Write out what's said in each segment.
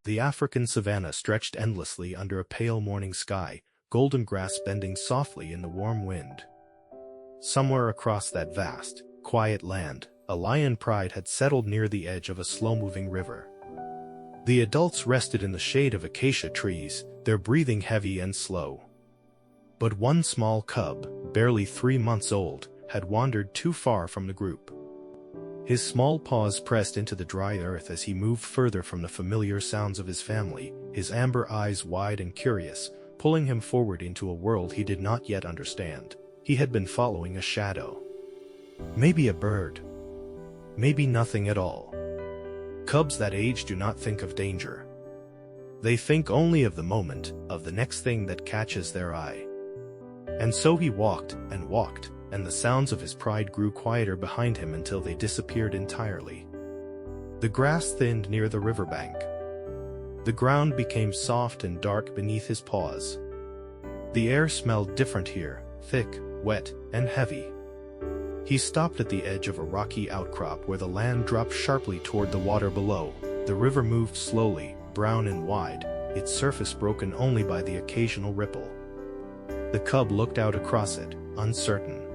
The African savanna stretched endlessly under a pale morning sky, golden grass bending softly in the warm wind. Somewhere across that vast, quiet land, a lion pride had settled near the edge of a slow-moving river. The adults rested in the shade of acacia trees, their breathing heavy and slow. But one small cub, barely 3 months old, had wandered too far from the group. His small paws pressed into the dry earth as he moved further from the familiar sounds of his family, his amber eyes wide and curious, pulling him forward into a world he did not yet understand. He had been following a shadow. Maybe a bird. Maybe nothing at all. Cubs that age do not think of danger. They think only of the moment, of the next thing that catches their eye. And so he walked, and the sounds of his pride grew quieter behind him until they disappeared entirely. The grass thinned near the riverbank. The ground became soft and dark beneath his paws. The air smelled different here, thick, wet, and heavy. He stopped at the edge of a rocky outcrop where the land dropped sharply toward the water below. The river moved slowly, brown and wide, its surface broken only by the occasional ripple. The cub looked out across it, uncertain.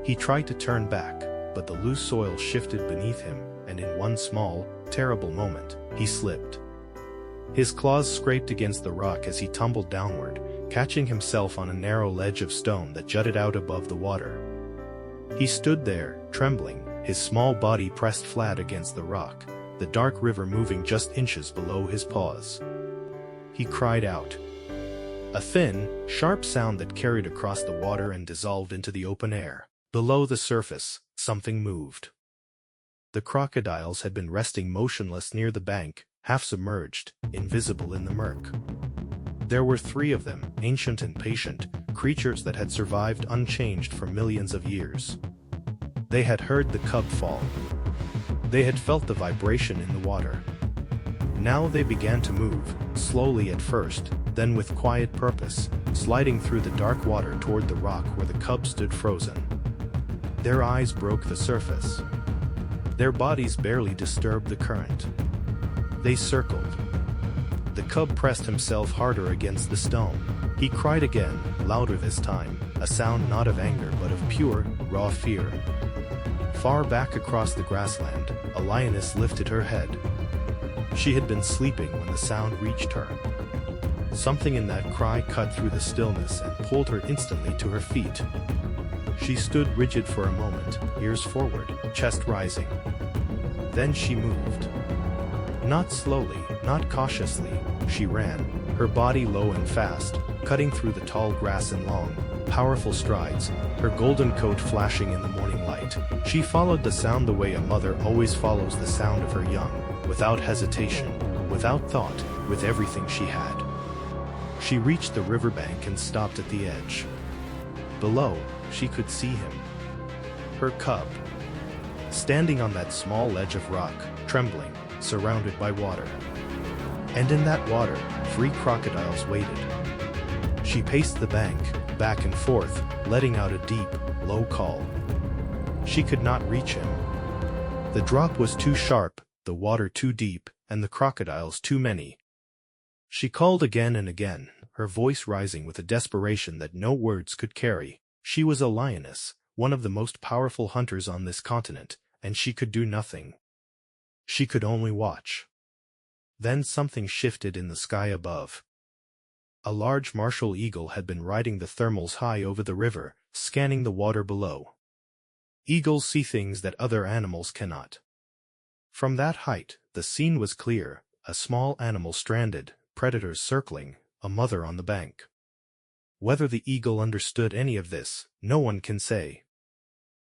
He tried to turn back, but the loose soil shifted beneath him, and in one small, terrible moment, he slipped. His claws scraped against the rock as he tumbled downward, catching himself on a narrow ledge of stone that jutted out above the water. He stood there, trembling, his small body pressed flat against the rock, the dark river moving just inches below his paws. He cried out. A thin, sharp sound that carried across the water and dissolved into the open air. Below the surface, something moved. The crocodiles had been resting motionless near the bank, half submerged, invisible in the murk. There were 3 of them, ancient and patient, creatures that had survived unchanged for millions of years. They had heard the cub fall. They had felt the vibration in the water. Now they began to move, slowly at first, then with quiet purpose, sliding through the dark water toward the rock where the cub stood frozen. Their eyes broke the surface. Their bodies barely disturbed the current. They circled. The cub pressed himself harder against the stone. He cried again, louder this time, a sound not of anger but of pure, raw fear. Far back across the grassland, a lioness lifted her head. She had been sleeping when the sound reached her. Something in that cry cut through the stillness and pulled her instantly to her feet. She stood rigid for a moment, ears forward, chest rising. Then she moved. Not slowly, not cautiously, she ran, her body low and fast, cutting through the tall grass in long, powerful strides, her golden coat flashing in the morning light. She followed the sound the way a mother always follows the sound of her young, without hesitation, without thought, with everything she had. She reached the riverbank and stopped at the edge. Below, she could see him. Her cub. Standing on that small ledge of rock, trembling, surrounded by water. And in that water, 3 crocodiles waited. She paced the bank, back and forth, letting out a deep, low call. She could not reach him. The drop was too sharp, the water too deep, and the crocodiles too many. She called again and again, her voice rising with a desperation that no words could carry. She was a lioness, one of the most powerful hunters on this continent, and she could do nothing. She could only watch. Then something shifted in the sky above. A large martial eagle had been riding the thermals high over the river, scanning the water below. Eagles see things that other animals cannot. From that height, the scene was clear, a small animal stranded, predators circling, a mother on the bank. Whether the eagle understood any of this, no one can say.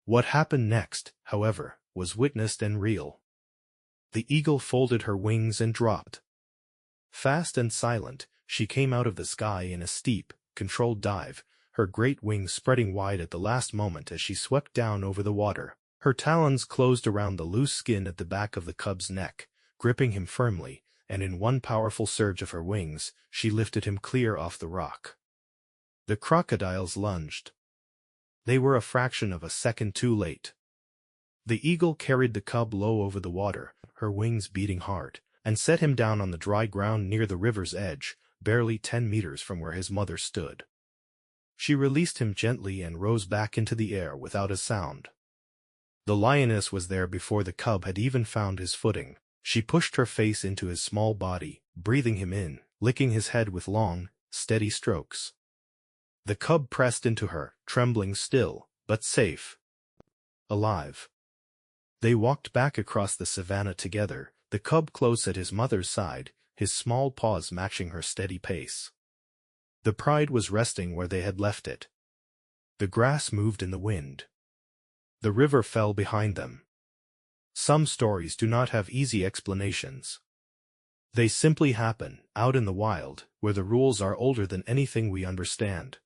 What happened next, however, was witnessed and real. The eagle folded her wings and dropped. Fast and silent, she came out of the sky in a steep, controlled dive, her great wings spreading wide at the last moment as she swept down over the water. Her talons closed around the loose skin at the back of the cub's neck, gripping him firmly, and in one powerful surge of her wings, she lifted him clear off the rock. The crocodiles lunged. They were a fraction of a second too late. The eagle carried the cub low over the water, her wings beating hard, and set him down on the dry ground near the river's edge, barely 10 meters from where his mother stood. She released him gently and rose back into the air without a sound. The lioness was there before the cub had even found his footing. She pushed her face into his small body, breathing him in, licking his head with long, steady strokes. The cub pressed into her, trembling still, but safe. Alive. They walked back across the savannah together, the cub close at his mother's side, his small paws matching her steady pace. The pride was resting where they had left it. The grass moved in the wind. The river fell behind them. Some stories do not have easy explanations. They simply happen, out in the wild, where the rules are older than anything we understand.